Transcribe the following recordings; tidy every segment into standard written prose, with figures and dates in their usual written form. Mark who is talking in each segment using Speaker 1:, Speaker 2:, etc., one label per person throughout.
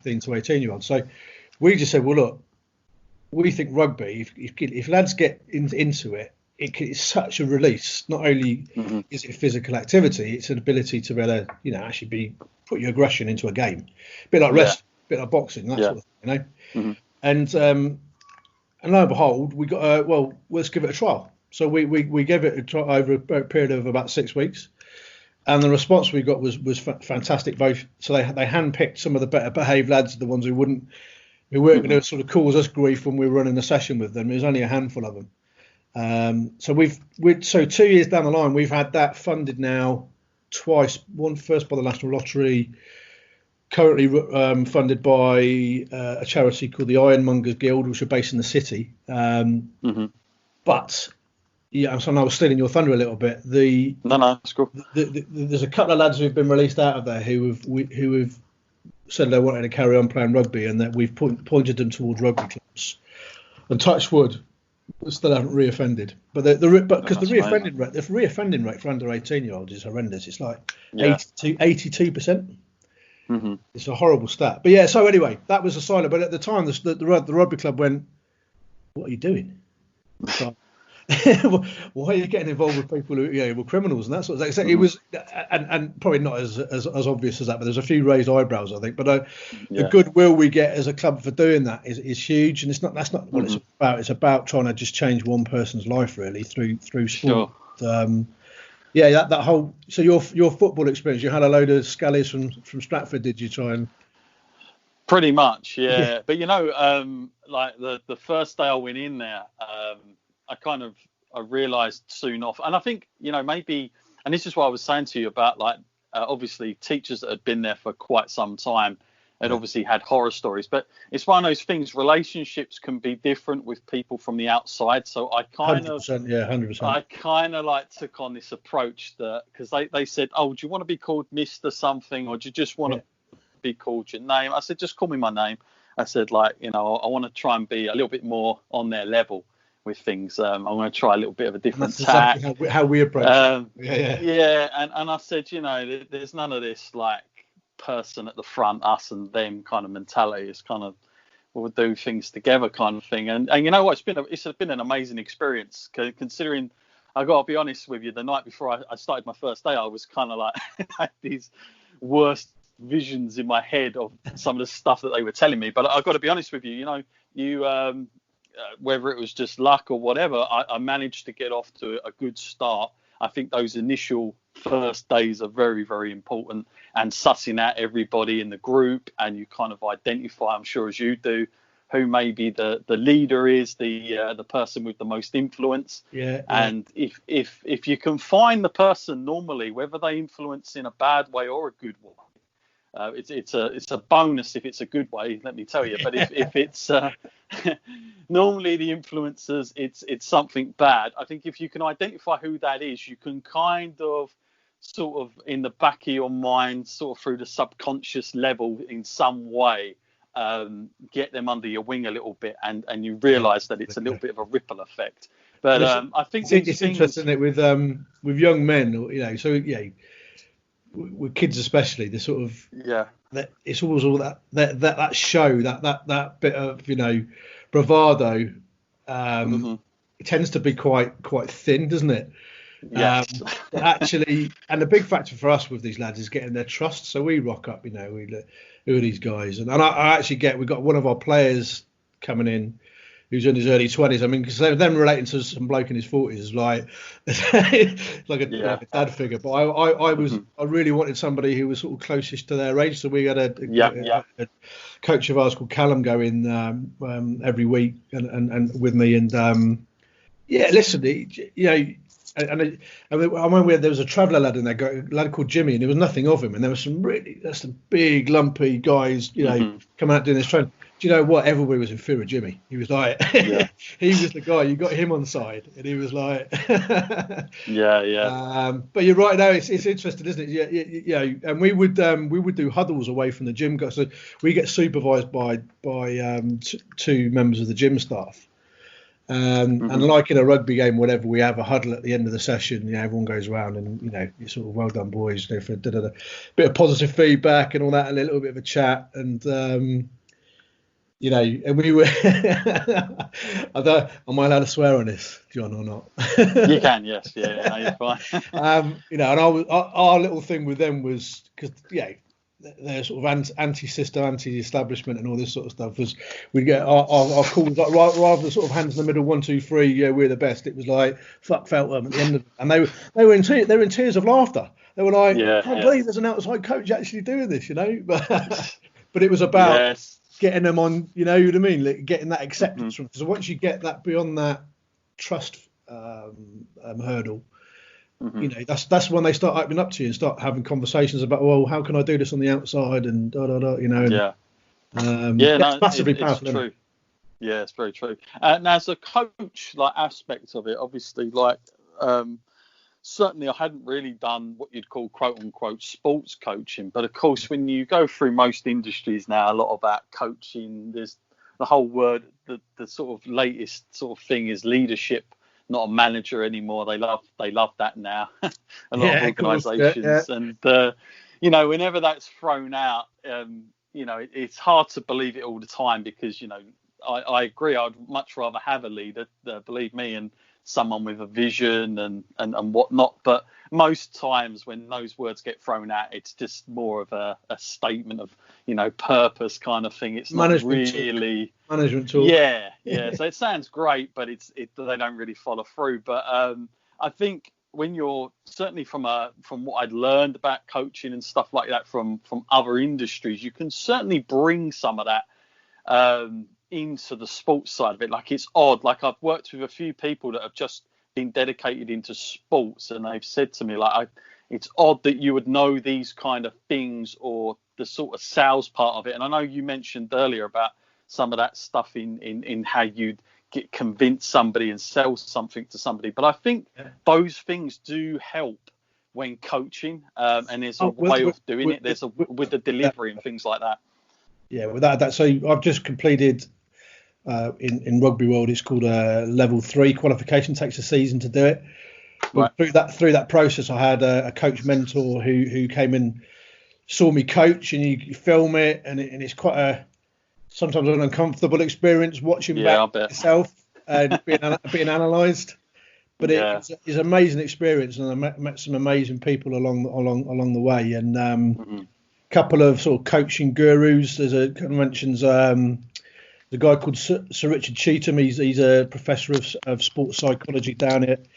Speaker 1: 15 to 18-year-olds. So we just said, well, look, we think rugby, if lads get into it, it's such a release. Not only is it a physical activity, it's an ability to really, actually put your aggression into a game. A bit like wrestling, a bit like boxing, that sort of thing, And lo and behold, we got let's give it a trial. So we gave it a trial over a period of about 6 weeks, and the response we got was fantastic. Both, so they handpicked some of the better behaved lads, the ones who weren't going to sort of cause us grief when we were running a session with them. There was only a handful of them. So 2 years down the line, we've had that funded now twice. First by the National Lottery, currently funded by a charity called the Ironmongers Guild, which are based in the city. But so I was stealing your thunder a little bit.
Speaker 2: No, it's cool.
Speaker 1: There's a couple of lads who've been released out of there who have said they wanted to carry on playing rugby, and that we've pointed them towards rugby clubs. And touch wood, still haven't reoffended. But because the reoffending rate for under 18-year-olds is horrendous. It's like 82%. It's a horrible stat. But yeah, so anyway, that was a silent. But at the time, the rugby club went, "What are you doing? Why are you getting involved with people who were criminals and that sort of thing?" So it was, and probably not as obvious as that, but there's a few raised eyebrows, I think. But the goodwill we get as a club for doing that is huge, and that's not what it's about. It's about trying to just change one person's life really through sport. Sure. That whole. So your football experience, you had a load of scallies from Stratford, did you try and?
Speaker 2: Pretty much, yeah. But like the first day I went in there, I realised soon off, and I think maybe, and this is what I was saying to you about obviously teachers that had been there for quite some time had obviously had horror stories, but it's one of those things. Relationships can be different with people from the outside, so I kind
Speaker 1: 100%.
Speaker 2: I kind of took on this approach that, because they said, "Oh, do you want to be called Mr. something, or do you just want to be called your name?" I said, "Just call me my name." I said, I want to try and be a little bit more on their level with things. I'm going to try a little bit of a different tack.
Speaker 1: Exactly how we approach it.
Speaker 2: And I said, there's none of this person at the front, us and them kind of mentality. It's kind of, we'll do things together kind of thing. And you know what, it's been an amazing experience, considering, I got to be honest with you, the night before I started my first day, I was kind of had these worst visions in my head of some of the stuff that they were telling me. But I've got to be honest with you, whether it was just luck or whatever, I managed to get off to a good start. I think those initial first days are very, very important, and sussing out everybody in the group, and you kind of identify, I'm sure as you do, who maybe the leader is, the person with the most influence. And if you can find the person, normally, whether they influence in a bad way or a good way, it's a bonus if it's a good way, let me tell you. But if it's normally the influencers, it's something bad. I think if you can identify who that is, you can kind of sort of in the back of your mind, sort of through the subconscious level in some way, get them under your wing a little bit, and you realise that it's a little bit of a ripple effect. But I think
Speaker 1: it's interesting, isn't it, with young men, so with kids especially, the sort of that it's always all that show, that bit of bravado. It tends to be quite thin, doesn't it?
Speaker 2: Yes.
Speaker 1: Actually, and the big factor for us with these lads is getting their trust. So we rock up, who are these guys? And I actually we've got one of our players coming in who's in his early 20s. I mean, because them relating to some bloke in his 40s is like a dad figure. But I really wanted somebody who was sort of closest to their age. So we had a coach of ours called Callum go in every week and with me. And listen, and I remember there was a traveller lad in there, a lad called Jimmy, and there was nothing of him. And there was some big, lumpy guys, coming out doing this training. Do you know what? Everybody was in fear of Jimmy. He was like, he was the guy. You got him on side, and he was like,
Speaker 2: But
Speaker 1: you're right. Now it's interesting, isn't it? And we would do huddles away from the gym. So we get supervised by two members of the gym staff. And like in a rugby game, whenever we have a huddle at the end of the session, everyone goes around and, you sort of, well done, boys, for a bit of positive feedback and all that, a little bit of a chat. And, and we were, am I allowed to swear on this, John, or not?
Speaker 2: You can, yes. Yeah, no, you're fine.
Speaker 1: And our little thing with them was, because, they're sort of anti-system, anti-establishment, and all this sort of stuff. Was we'd get our calls like rather than sort of hands in the middle, 1, 2, 3, we're the best. It was like fuck Feltham at the end of it, and they were in tears of laughter. They were like, I can't believe there's an outside coach actually doing this, but it was about getting them on, you know what I mean, like getting that acceptance from. So once you get that beyond that trust hurdle. That's when they start opening up to you and start having conversations about, well, how can I do this on the outside and
Speaker 2: It's
Speaker 1: massively powerful.
Speaker 2: It's true. Yeah, it's very true. Now, as a coach, aspect of it, obviously, certainly I hadn't really done what you'd call quote unquote sports coaching, but of course, when you go through most industries now, a lot about coaching, there's the whole word, the sort of latest sort of thing is leadership. Not a manager anymore. They love that now. A lot of organisations, and whenever that's thrown out, it's hard to believe it all the time because I agree. I'd much rather have a leader, believe me, and someone with a vision and whatnot. But most times when those words get thrown out, it's just more of a statement of purpose kind of thing. It's not really
Speaker 1: management tool.
Speaker 2: Yeah. So it sounds great, but they don't really follow through. But I think when you're certainly from what I'd learned about coaching and stuff like that from other industries, you can certainly bring some of that into the sports side of it. It's odd. I've worked with a few people that have just been dedicated into sports, and they've said to me it's odd that you would know these kind of things or the sort of sales part of it. And I know you mentioned earlier about some of that stuff in how you'd convince somebody and sell something to somebody. But I think those things do help when coaching, and there's a way of doing it. There's with the delivery and things like that.
Speaker 1: Yeah, without that. So I've just completed in rugby world, it's called a level 3 qualification. Takes a season to do it. Right. Through that process, I had a coach mentor who came and saw me coach, and you film it, and it's quite sometimes an uncomfortable experience watching back yourself and being analysed. But it's an amazing experience, and I met some amazing people along the way, and couple of sort of coaching gurus. There's mentions the guy called Sir Richard Cheetham. He's a professor of sports psychology down at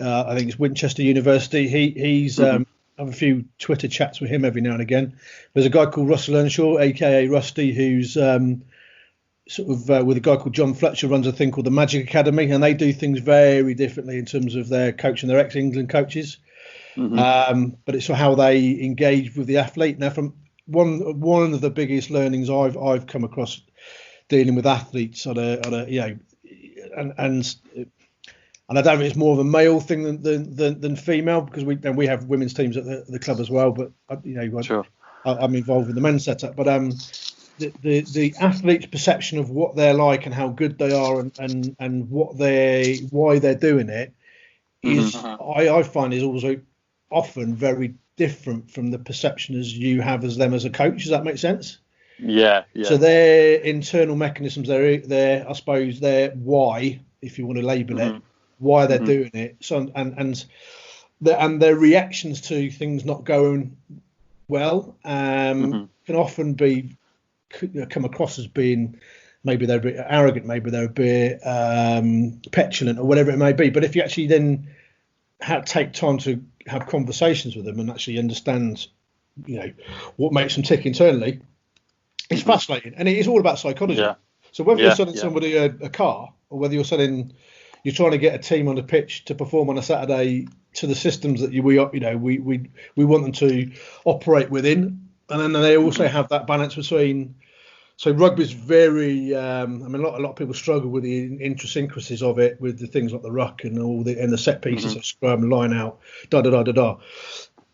Speaker 1: I think it's Winchester University. He's I have a few Twitter chats with him every now and again. There's a guy called Russell Earnshaw, aka Rusty, who's with a guy called John Fletcher, runs a thing called the Magic Academy, and they do things very differently in terms of their coaching. They're ex-England coaches. But it's how they engage with the athlete. Now, from one of the biggest learnings I've come across dealing with athletes and I don't think it's more of a male thing than female, because we have women's teams at the club as well. But
Speaker 2: sure.
Speaker 1: I'm involved with the men's setup. But the athlete's perception of what they're like and how good they are and why they're doing it is I find is also often very different from the perception as you have as them as a coach. Does that make sense?
Speaker 2: Yeah.
Speaker 1: So their internal mechanisms, I suppose their why, if you want to label it, why they're doing it. So and their reactions to things not going well can often come across as being, maybe they're a bit arrogant, maybe they're a bit petulant or whatever it may be. But if you actually then take time to have conversations with them and actually understand, what makes them tick internally, it's fascinating, and it is all about psychology. Yeah. So whether you're selling somebody a car, or whether you're trying to get a team on the pitch to perform on a Saturday to the systems that we want them to operate within, and then they also have that balance between. So rugby's very, a lot of people struggle with the idiosyncrasies of it, with the things like the ruck and the set pieces of scrum, line out,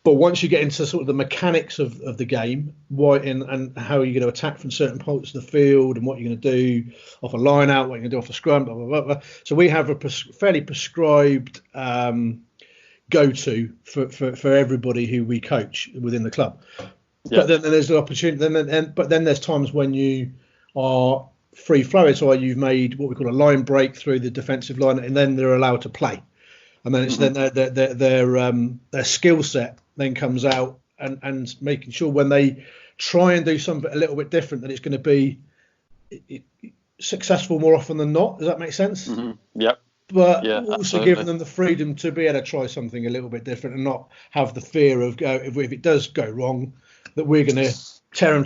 Speaker 1: But once you get into sort of the mechanics of the game, and how you're going to attack from certain parts of the field, and what you're going to do off a line out, what you're going to do off a scrum, blah, blah, blah, blah. So we have a fairly prescribed go-to for everybody who we coach within the club. Yeah. But then there's an opportunity. But then there's times when you are free flowing, so you've made what we call a line break through the defensive line, and then they're allowed to play. And then it's then their skill set then comes out, and making sure when they try and do something a little bit different that it's going to be successful more often than not. Does that make sense?
Speaker 2: Mm-hmm. Yep.
Speaker 1: But also absolutely. Giving them the freedom to be able to try something a little bit different and not have the fear of if it does go wrong, that we're going to tear them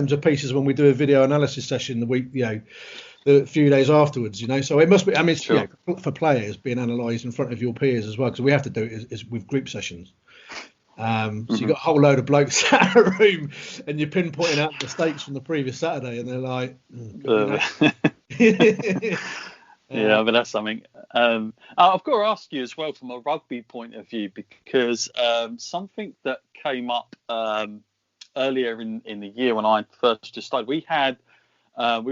Speaker 1: to pieces when we do a video analysis session the week, the few days afterwards, So it must be, sure. For players being analysed in front of your peers as well, because we have to do it is with group sessions. So you've got a whole load of blokes sat in a room and you're pinpointing out mistakes from the previous Saturday, and they're like,
Speaker 2: yeah, but that's something. I've got to ask you as well from a rugby point of view, because something that came up earlier in the year when I first just started, we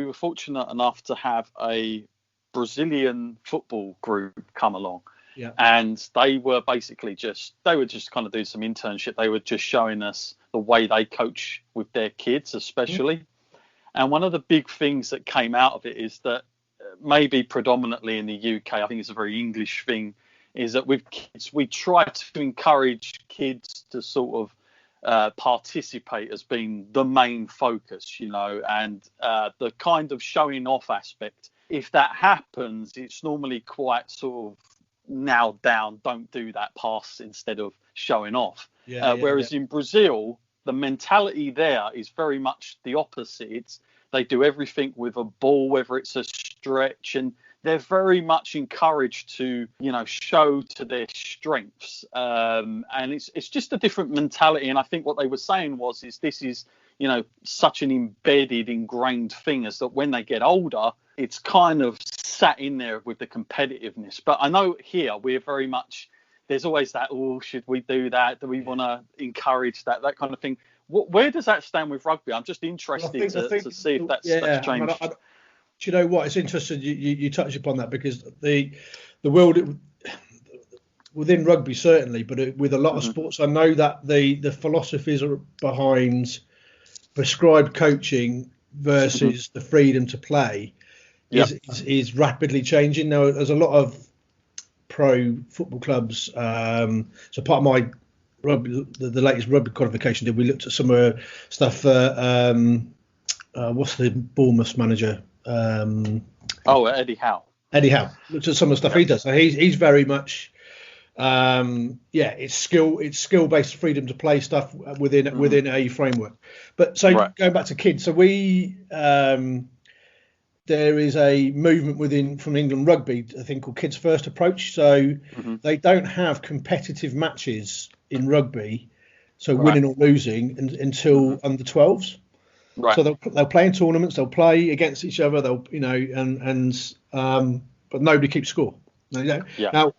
Speaker 2: were fortunate enough to have a Brazilian football group come along.
Speaker 1: Yeah.
Speaker 2: And they were just kind of doing some internship. They were just showing us the way they coach with their kids, especially. Mm-hmm. And one of the big things that came out of it is that maybe predominantly in the UK, I think it's a very English thing, is that with kids, we try to encourage kids to sort of participate as being the main focus, and the kind of showing off aspect. If that happens, it's normally quite sort of nailed down, don't do that pass instead of showing off. Whereas in Brazil, the mentality there is very much the opposite. They do everything with a ball, whether it's a stretch, and they're very much encouraged to, show to their strengths. And it's just a different mentality. And I think what they were saying this is, such an embedded, ingrained thing, is that when they get older, it's kind of sat in there with the competitiveness. But I know here we're very much, there's always that, should we do that? Do we want to encourage that kind of thing? Where does that stand with rugby? I'm just interested to see if that's changed.
Speaker 1: Do you know what? It's interesting you touched upon that, because the world within rugby certainly, but with a lot of sports, I know that the philosophies are behind prescribed coaching versus the freedom to play is rapidly changing. Now, there's a lot of pro football clubs. So part of my rugby, the latest rugby qualification, we looked at some stuff. What's the Bournemouth manager?
Speaker 2: Eddie Howe.
Speaker 1: Eddie Howe. Looked at some of the stuff he does. So he's very much, it's skill based freedom to play stuff within a framework. But going back to kids, so we there is a movement from England Rugby, I think, called Kids First Approach. So they don't have competitive matches in rugby, so winning or losing until under 12s.
Speaker 2: Right.
Speaker 1: So they'll play in tournaments, they'll play against each other, but nobody keeps score. Now,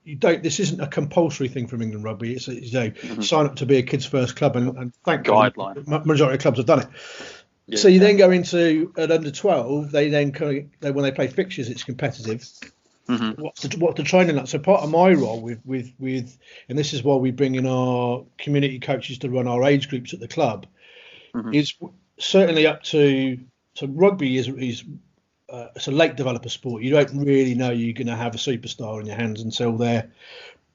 Speaker 1: you don't. This isn't a compulsory thing from England Rugby. It's sign up to be a Kids First club, and thank God, majority of clubs have done it. Yeah, so you then go into at under 12. They then when they play fixtures, it's competitive. What's the training like? So part of my role with and this is why we bring in our community coaches to run our age groups at the club, is certainly up to. So rugby is it's a late developer sport. You don't really know you're going to have a superstar in your hands until they're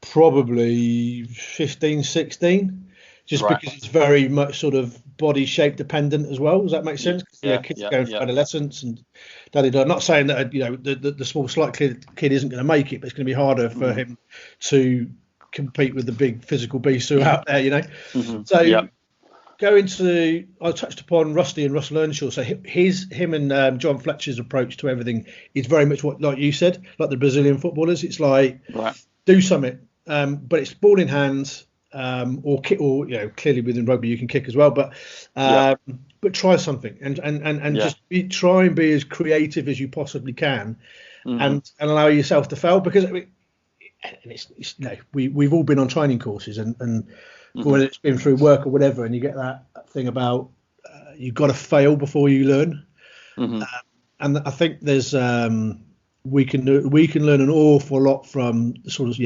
Speaker 1: probably 15, 16. Just because it's very much sort of body shape dependent as well. Does that make sense? Kids are going through adolescence and I'm not saying that the small slight kid isn't going to make it, but it's going to be harder for him to compete with the big physical beasts who are out there. Going to, I touched upon Rusty and Russell Earnshaw. So him and John Fletcher's approach to everything is very much what, like you said, like the Brazilian footballers. It's like do something, but it's ball in hand. Or kick, or clearly within rugby you can kick as well, but try something and just try and be as creative as you possibly can, and allow yourself to fail, because we've all been on training courses and whether it's been through work or whatever, and you get that thing about you've got to fail before you learn. And I think there's we can learn an awful lot from sort of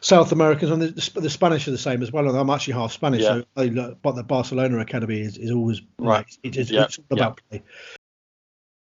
Speaker 1: South Americans, and the Spanish are the same as well. And I'm actually half Spanish, so but the Barcelona academy is always
Speaker 2: right.
Speaker 1: It's all about play.